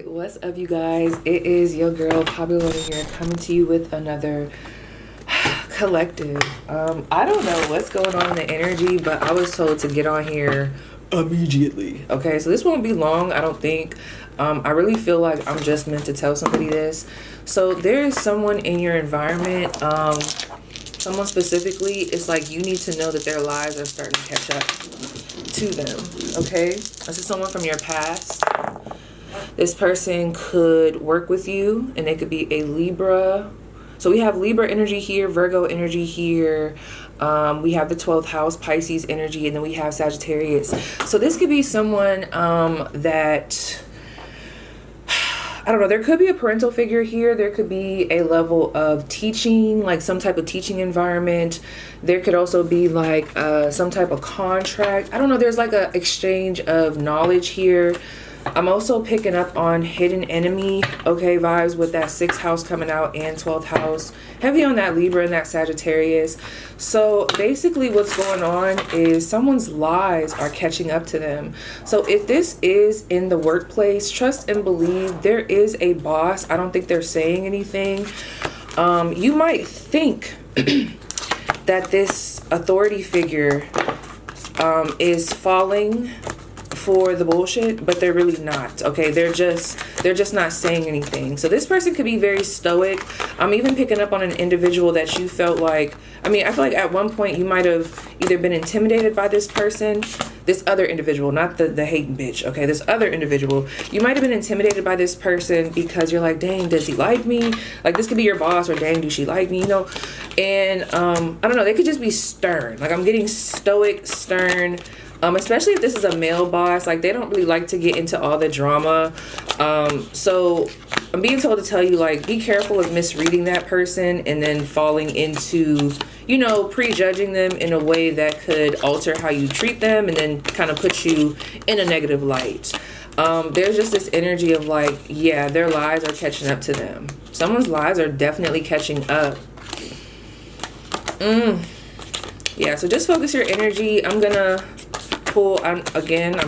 What's up, you guys? It is your girl Popular here, coming to you with another collective. I don't know what's going on in the energy, but I was told to get on here immediately. Okay, so this won't be long, I don't think. I really feel like I'm just meant to tell somebody this. So there is someone in your environment, someone specifically, it's like you need to know that their lies are starting to catch up to them. Okay, this is someone from your past. This person could work with you, and they could be a Libra. So we have Libra energy here, Virgo energy here. We have the 12th house, Pisces energy, and then we have Sagittarius. So this could be someone that, I don't know, there could be a parental figure here. There could be a level of teaching, like some type of teaching environment. There could also be like some type of contract. I don't know, there's like an exchange of knowledge here. I'm also picking up on hidden enemy, okay, vibes with that 6th house coming out and 12th house. Heavy on that Libra and that Sagittarius. So basically what's going on is someone's lies are catching up to them. So if this is in the workplace, trust and believe there is a boss. I don't think they're saying anything. You might think that this authority figure is falling for the bullshit, but they're really not. Okay, they're just not saying anything. So this person could be very stoic. I'm even picking up on an individual that you felt like, I feel like at one point you might have either been intimidated by this person, this other individual, not the hating bitch, okay, this other individual. You might have been intimidated by this person because you're like, dang, does he like me? Like, this could be your boss, or dang, do she like me, you know? And I don't know, they could just be stern. Like, I'm getting stoic, stern. Especially if this is a male boss, like they don't really like to get into all the drama. So I'm being told to tell you, like, be careful of misreading that person and then falling into, you know, prejudging them in a way that could alter how you treat them and then kind of put you in a negative light. There's just this energy of like, yeah, their lies are catching up to them. Someone's lies are definitely catching up. Yeah, so just focus your energy. I'm gonna pull, I'm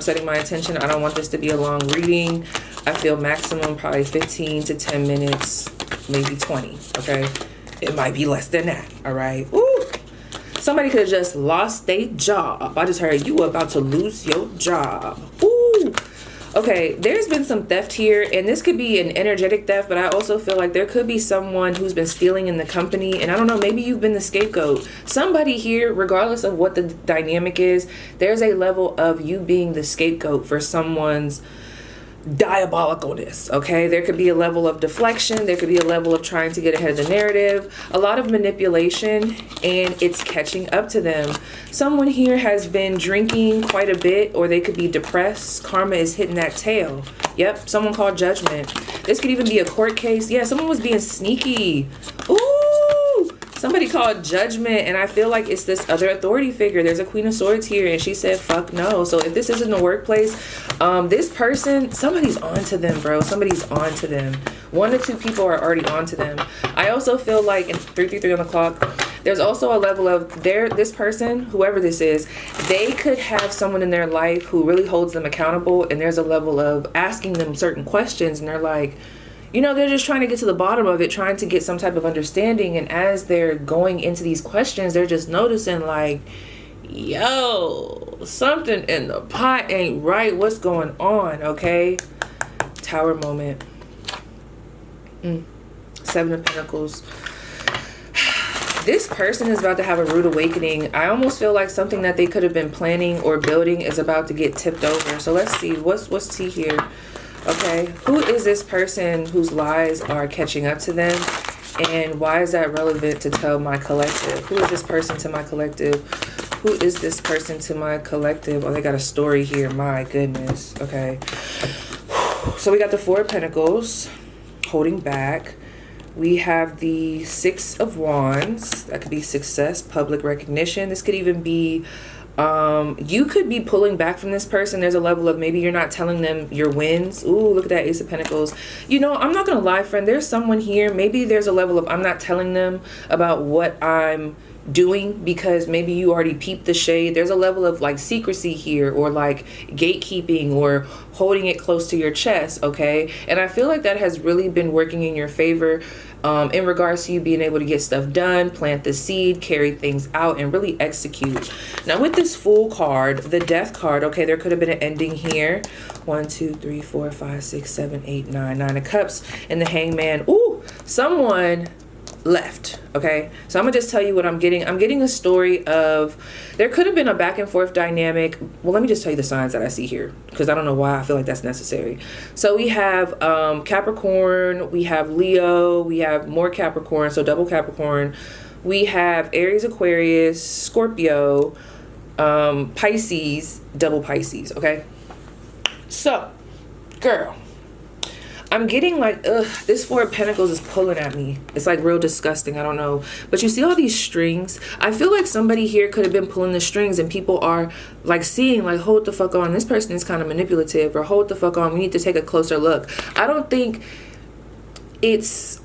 setting my intention. I don't want this to be a long reading. I feel maximum probably 15 to 10 minutes, maybe 20, okay? It might be less than that, all right? Ooh. Somebody could have just lost their job. I just heard you were about to lose your job. Ooh. Okay, there's been some theft here, and this could be an energetic theft, but I also feel like there could be someone who's been stealing in the company, and I don't know, maybe you've been the scapegoat. Somebody here, regardless of what the dynamic is, there's a level of you being the scapegoat for someone's diabolicalness, okay? There could be a level of deflection. There could be a level of trying to get ahead of the narrative, a lot of manipulation, and it's catching up to them. Someone here has been drinking quite a bit, or they could be depressed. Karma is hitting that tail. Yep, someone called judgment. This could even be a court case. Yeah, someone was being sneaky. Ooh! Somebody called judgment, and I feel like it's this other authority figure. There's a Queen of Swords here, and she said, fuck no. So if this is in the workplace, this person, somebody's on to them, bro. Somebody's on to them. 1 or 2 people are already on to them. I also feel like in 333 on the clock, there's also a level of this person, whoever this is, they could have someone in their life who really holds them accountable, and there's a level of asking them certain questions, and they're like, you know, they're just trying to get to the bottom of it, trying to get some type of understanding. And as they're going into these questions, they're just noticing like, yo, something in the pot ain't right. What's going on? Okay. Tower moment. 7 of Pentacles. This person is about to have a rude awakening. I almost feel like something that they could have been planning or building is about to get tipped over. So let's see. What's tea here? Okay, who is this person whose lies are catching up to them, and why is that relevant to tell my collective? Who is this person to my collective? Who is this person to my collective? Oh, they got a story here. My goodness. Okay, so we got the 4 of Pentacles holding back. We have the 6 of Wands. That could be success, public recognition. This could even be you could be pulling back from this person. There's a level of maybe you're not telling them your wins. Ooh, look at that Ace of Pentacles. You know, I'm not gonna lie, friend, there's someone here, maybe there's a level of I'm not telling them about what I'm doing, because maybe you already peeped the shade. There's a level of like secrecy here, or like gatekeeping, or holding it close to your chest, okay? And I feel like that has really been working in your favor in regards to you being able to get stuff done, plant the seed, carry things out, and really execute. Now with this Fool card, the Death card, okay, there could have been an ending here. 1, 2, 3, 4, 5, 6, 7, 8, 9, 9 of Cups, and the Hangman. Ooh, someone left, okay? So I'm gonna just tell you what I'm getting. I'm getting a story of, there could have been a back and forth dynamic. Well, let me just tell you the signs that I see here, because I don't know why I feel like that's necessary. So we have Capricorn, we have Leo, we have more Capricorn, so double Capricorn. We have Aries, Aquarius, Scorpio, Pisces, double Pisces, okay? So, girl, I'm getting like, this Four of Pentacles is pulling at me. It's like real disgusting. I don't know. But you see all these strings? I feel like somebody here could have been pulling the strings, and people are like seeing like, hold the fuck on. This person is kind of manipulative, or hold the fuck on. We need to take a closer look. I don't think it's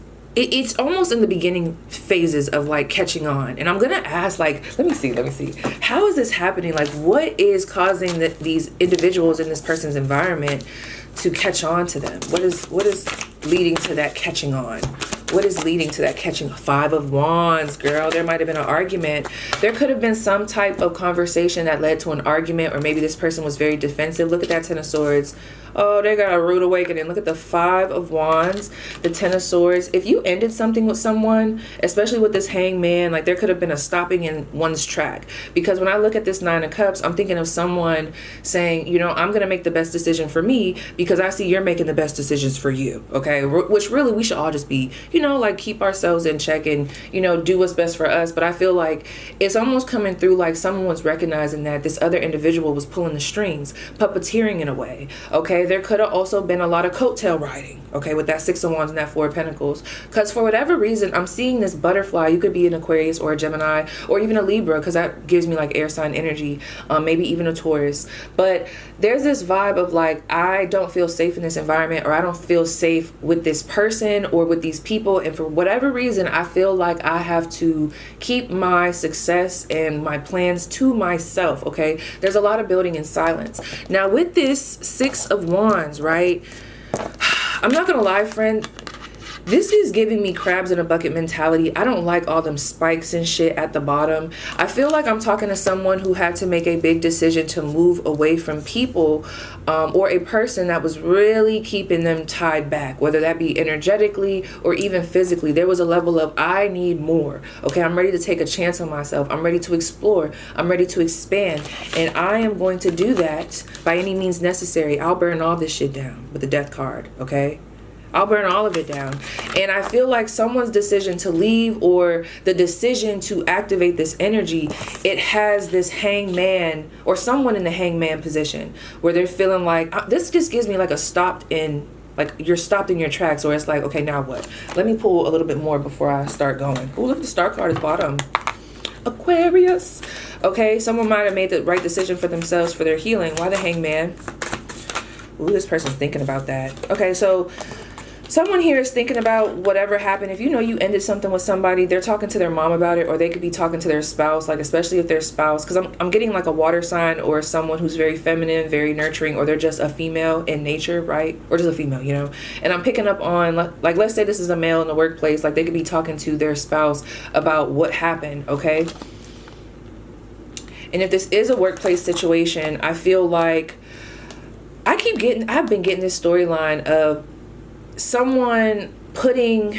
almost in the beginning phases of like catching on. And I'm going to ask, like, let me see. How is this happening? Like, what is causing these individuals in this person's environment to catch on to them? What is leading to that catching on? What is leading to that catching? 5 of Wands, girl. There might have been an argument. There could have been some type of conversation that led to an argument, or maybe this person was very defensive. Look at that 10 of Swords. Oh, they got a rude awakening. Look at the 5 of Wands, the 10 of Swords. If you ended something with someone, especially with this Hangman, like there could have been a stopping in one's track. Because when I look at this 9 of Cups, I'm thinking of someone saying, you know, I'm going to make the best decision for me because I see you're making the best decisions for you. Okay. Which really we should all just be, you know, like keep ourselves in check and, you know, do what's best for us. But I feel like it's almost coming through like someone's recognizing that this other individual was pulling the strings, puppeteering in a way. Okay. There could have also been a lot of coattail riding, okay, with that 6 of Wands and that 4 of Pentacles. Because for whatever reason, I'm seeing this butterfly. You could be an Aquarius or a Gemini or even a Libra, because that gives me like air sign energy, maybe even a Taurus. But there's this vibe of like, I don't feel safe in this environment, or I don't feel safe with this person or with these people. And for whatever reason, I feel like I have to keep my success and my plans to myself, okay? There's a lot of building in silence. Now with this 6 of Wands, right? I'm not gonna lie, friend, this is giving me crabs in a bucket mentality. I don't like all them spikes and shit at the bottom. I feel like I'm talking to someone who had to make a big decision to move away from people, or a person that was really keeping them tied back, whether that be energetically or even physically. There was a level of, I need more. Okay, I'm ready to take a chance on myself. I'm ready to explore. I'm ready to expand. And I am going to do that by any means necessary. I'll burn all this shit down with the Death card, okay? I'll burn all of it down. And I feel like someone's decision to leave, or the decision to activate this energy, it has this Hangman or someone in the Hangman position where they're feeling like, this just gives me like a stopped in, like you're stopped in your tracks, or it's like, okay, now what? Let me pull a little bit more before I start going. Oh, look, the Star card is bottom. Aquarius. Okay, someone might have made the right decision for themselves, for their healing. Why the Hangman? Ooh, this person's thinking about that. Okay, so someone here is thinking about whatever happened. If you know you ended something with somebody, they're talking to their mom about it, or they could be talking to their spouse, like especially if their spouse, because I'm getting like a water sign or someone who's very feminine, very nurturing, or they're just a female in nature, right? Or just a female, you know? And I'm picking up on, like, let's say this is a male in the workplace, like they could be talking to their spouse about what happened, okay? And if this is a workplace situation, I feel like I've been getting this storyline of someone putting,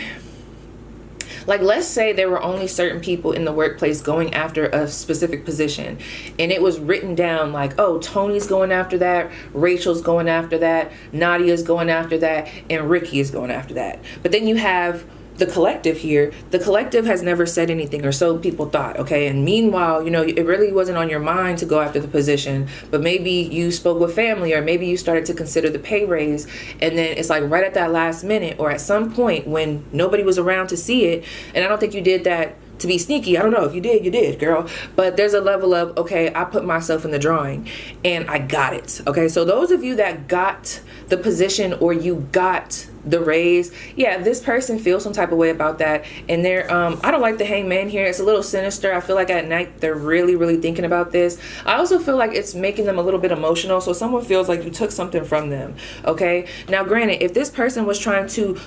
like, let's say there were only certain people in the workplace going after a specific position, and it was written down like, oh, Tony's going after that, Rachel's going after that, Nadia's going after that, and Ricky is going after that. But then you have the collective here. The collective has never said anything, or so people thought, okay? And meanwhile, you know, it really wasn't on your mind to go after the position, but maybe you spoke with family, or maybe you started to consider the pay raise, and then it's like right at that last minute, or at some point when nobody was around to see it. And I don't think you did that to be sneaky. I don't know. If you did, you did, girl. But there's a level of, okay, I put myself in the drawing and I got it. Okay, so those of you that got the position or you got the raise, yeah, this person feels some type of way about that. And they're I don't like the hangman here. It's a little sinister. I feel like at night they're really thinking about this. I also feel like it's making them a little bit emotional. So someone feels like you took something from them. Okay, now granted, if this person was trying to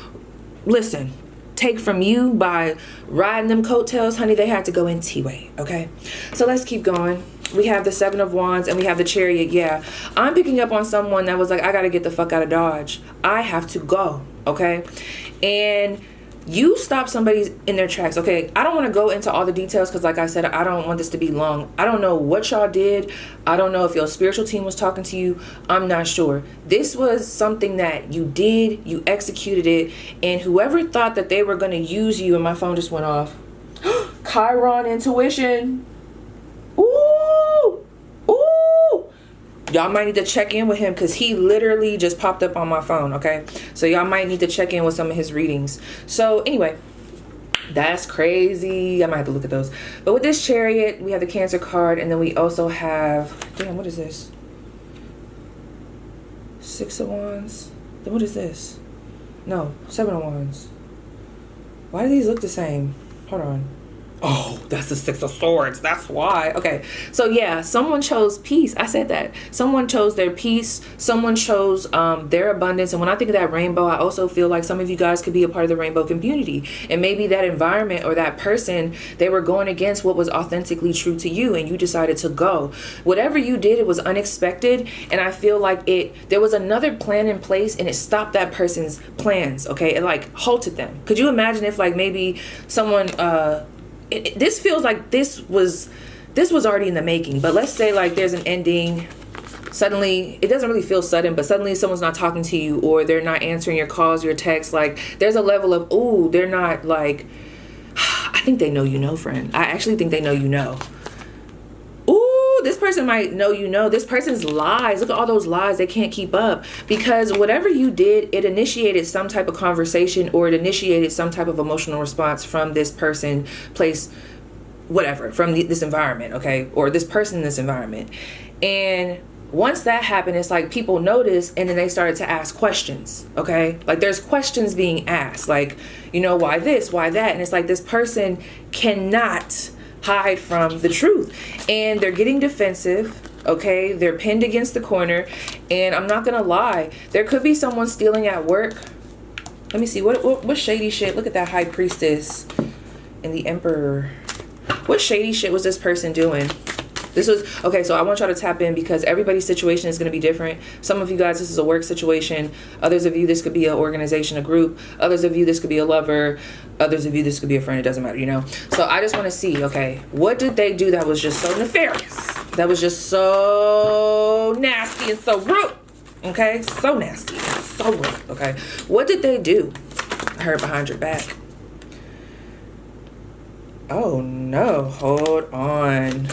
take from you by riding them coattails, honey, they had to go in T-way. Okay, so let's keep going. We have the Seven of Wands and we have the Chariot. Yeah, I'm picking up on someone that was like, I gotta get the fuck out of Dodge. I have to go. Okay, and you stop somebody in their tracks. Okay, I don't want to go into all the details because like I said, I don't want this to be long. I don't know what y'all did. I don't know if your spiritual team was talking to you. I'm not sure. This was something that you did, you executed it, and whoever thought that they were going to use you, and my phone just went off. Chiron intuition. Ooh, ooh. Y'all might need to check in with him because he literally just popped up on my phone. Okay, so y'all might need to check in with some of his readings. So anyway, that's crazy. I might have to look at those. But with this Chariot, we have the Cancer card, and then we also have, damn, what is this? Six of Wands. Then what is this? No, Seven of Wands. Why do these look the same? Hold on. Oh, that's the Six of Swords. That's why. Okay. So yeah, someone chose peace. I said that. Someone chose their peace. Someone chose their abundance. And when I think of that rainbow, I also feel like some of you guys could be a part of the rainbow community. And maybe that environment or that person, they were going against what was authentically true to you and you decided to go. Whatever you did, it was unexpected. And I feel like there was another plan in place and it stopped that person's plans. Okay. It like halted them. Could you imagine if like maybe someone, this feels like this was already in the making, but let's say like there's an ending. Suddenly, it doesn't really feel sudden, but suddenly someone's not talking to you or they're not answering your calls, your texts. Like there's a level of, ooh, they're not like, I think they know you know, friend. I actually think they know you know. Ooh, this person might know you know. This person's lies. Look at all those lies. They can't keep up because whatever you did, it initiated some type of conversation or it initiated some type of emotional response from this person, place, whatever, from this environment, okay? Or this person in this environment. And once that happened, it's like people noticed and then they started to ask questions, okay? Like there's questions being asked, like, you know, why this, why that? And it's like this person cannot hide from the truth and they're getting defensive. Okay, they're pinned against the corner, and I'm not gonna lie, there could be someone stealing at work. Let me see, what shady shit? Look at that High Priestess and the Emperor. What shady shit was this person doing? This was, okay, so I want y'all to tap in because everybody's situation is going to be different. Some of you guys, this is a work situation. Others of you, this could be an organization, a group. Others of you, this could be a lover. Others of you, this could be a friend. It doesn't matter, you know? So I just want to see, okay, what did they do that was just so nefarious? That was just so nasty and so rude. Okay? So nasty. So rude. Okay? What did they do? I heard behind your back. Oh, no. Hold on.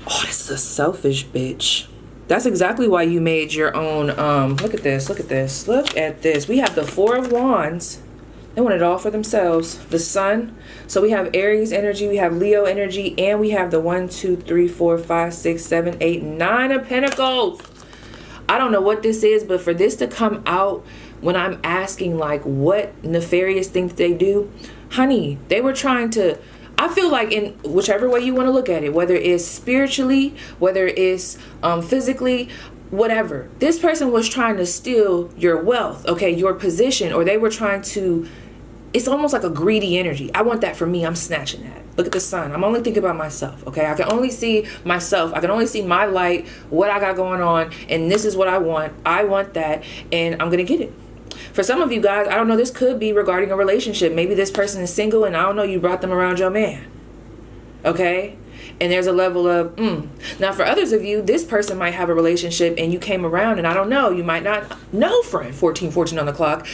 Oh, this is a selfish bitch. That's exactly why you made your own, look at this, look at this, look at this. We have the Four of Wands. They want it all for themselves. The Sun. So we have Aries energy, we have Leo energy, and we have the 1, 2, 3, 4, 5, 6, 7, 8, 9 of Pentacles. I don't know what this is, but for this to come out when I'm asking like what nefarious things they do, honey, they were trying to, I feel like in whichever way you want to look at it, whether it's spiritually, whether it's physically, whatever, this person was trying to steal your wealth, okay, your position, or they were trying to, it's almost like a greedy energy. I want that for me. I'm snatching that. Look at the Sun. I'm only thinking about myself, okay? I can only see myself. I can only see my light, what I got going on, and this is what I want. I want that, and I'm going to get it. For some of you guys, I don't know, this could be regarding a relationship. Maybe this person is single and I don't know, you brought them around your man. Okay? And there's a level of, Now for others of you, this person might have a relationship and you came around and I don't know, you might not know, friend, 14 on the clock,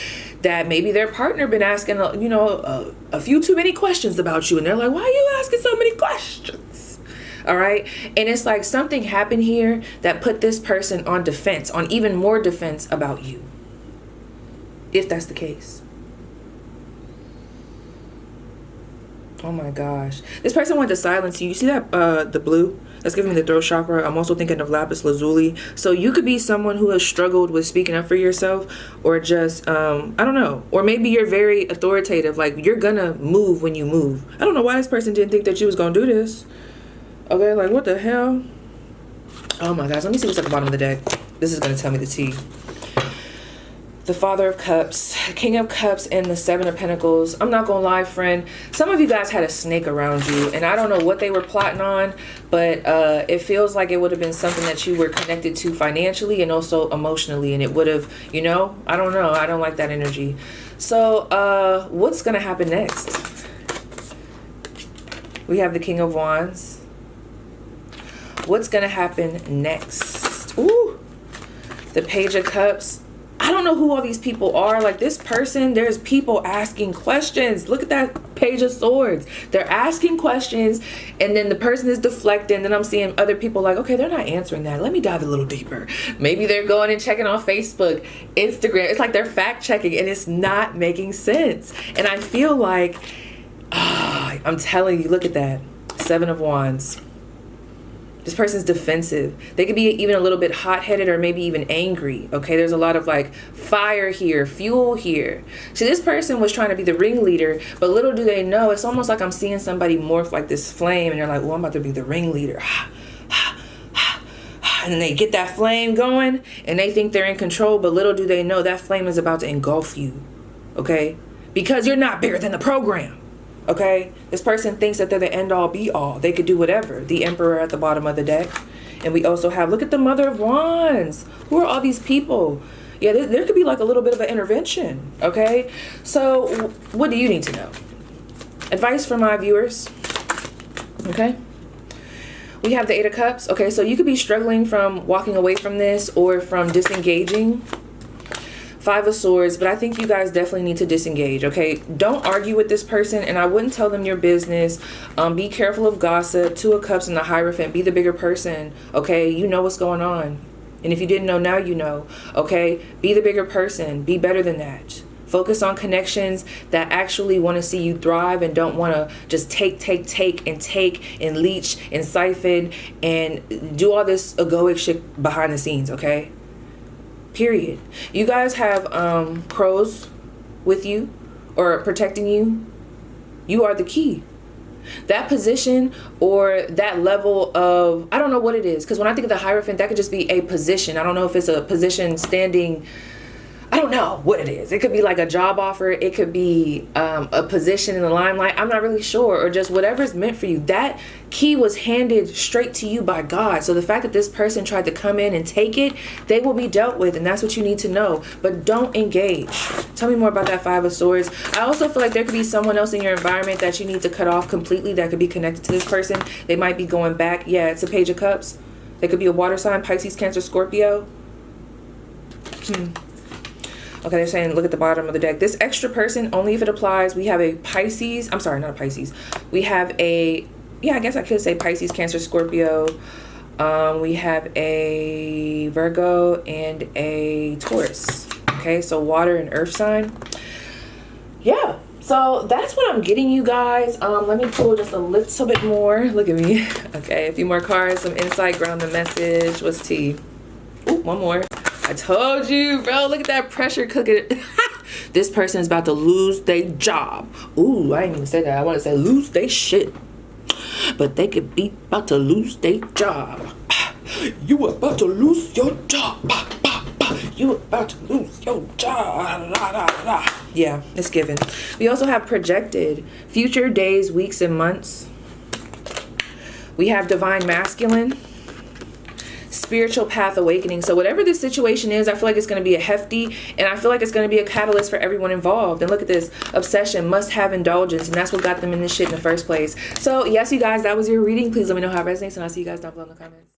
that maybe their partner been asking, you know, a few too many questions about you. And they're like, why are you asking so many questions? All right. And it's like something happened here that put this person on defense, on even more defense about you. If that's the case. Oh my gosh. This person went to silence you. You see that the blue? That's giving me the throat chakra. I'm also thinking of lapis lazuli. So you could be someone who has struggled with speaking up for yourself, or just I don't know. Or maybe you're very authoritative. Like, you're gonna move when you move. I don't know why this person didn't think that you was gonna do this. Okay, like, what the hell? Oh my gosh. Let me see what's at the bottom of the deck. This is gonna tell me the tea. The Father of Cups, King of Cups, and the Seven of Pentacles. I'm not gonna lie, friend. Some of you guys had a snake around you, and I don't know what they were plotting on, but it feels like it would have been something that you were connected to financially and also emotionally, and it would have, you know, I don't know. I don't like that energy. So what's gonna happen next? We have the King of Wands. What's gonna happen next? Ooh, the Page of Cups. I don't know who all these people are. Like, this person, there's people asking questions. Look at that Page of Swords. They're asking questions, and then the person is deflecting. Then I'm seeing other people like, okay, they're not answering that. Let me dive a little deeper. Maybe they're going and checking on Facebook, Instagram. It's like they're fact checking, and it's not making sense. And I feel like, I'm telling you, look at that. Seven of Wands. This person's defensive. They could be even a little bit hot-headed or maybe even angry. Okay, there's a lot of like fire here, fuel here. See, this person was trying to be the ringleader, but little do they know, it's almost like I'm seeing somebody morph like this flame, and they're like, well, I'm about to be the ringleader. And then they get that flame going, and they think they're in control, but little do they know that flame is about to engulf you. Okay, because you're not bigger than the program. Okay, this person thinks that they're the end-all be-all. They could do whatever. The Emperor at the bottom of the deck. And we also have, look at the Mother of Wands. Who are all these people? Yeah, there could be like a little bit of an intervention. Okay, so what do you need to know? Advice for my viewers. Okay, we have the Eight of Cups. Okay, so you could be struggling from walking away from this or from disengaging. Five of Swords, but I think you guys definitely need to disengage. Okay, don't argue with this person, and I wouldn't tell them your business. Be careful of gossip. Two of Cups and the Hierophant. Be the bigger person. Okay, you know what's going on, and if you didn't know, now you know. Okay, be the bigger person. Be better than that. Focus on connections that actually want to see you thrive and don't want to just take and leech and siphon and do all this egoic shit behind the scenes. Okay. Period. You guys have crows with you or protecting you. You are the key. That position or that level of, I don't know what it is, because when I think of the Hierophant, that could just be a position. I don't know if it's a position standing, I don't know what it is. It could be like a job offer. It could be a position in the limelight. I'm not really sure. Or just whatever's meant for you. That key was handed straight to you by God. So the fact that this person tried to come in and take it, they will be dealt with. And that's what you need to know. But don't engage. Tell me more about that Five of Swords. I also feel like there could be someone else in your environment that you need to cut off completely that could be connected to this person. They might be going back. Yeah, it's a Page of Cups. They could be a water sign, Pisces, Cancer, Scorpio. Okay, they're saying, look at the bottom of the deck. This extra person, only if it applies. We have a Pisces. I'm sorry, not a Pisces. We have a, yeah, I guess I could say Pisces, Cancer, Scorpio. We have a Virgo and a Taurus. Okay, so water and earth sign. Yeah, so that's what I'm getting, you guys. Let me pull just a little bit more. Look at me. Okay, a few more cards, some insight, ground the message. What's tea? Ooh, one more. I told you, bro. Look at that pressure cooking. This person is about to lose their job. Ooh, I didn't even say that. I want to say lose their shit. But they could be about to lose their job. You about to lose your job. You about to lose your job. Yeah, it's given. We also have projected future days, weeks, and months. We have divine masculine. Spiritual path awakening. So whatever this situation is, I feel like it's going to be a hefty, and I feel like it's going to be a catalyst for everyone involved. And look at this, obsession, must have indulgence, and that's what got them in this shit in the first place. So yes, you guys, that was your reading. Please let me know how it resonates, and I'll see you guys down below in the comments.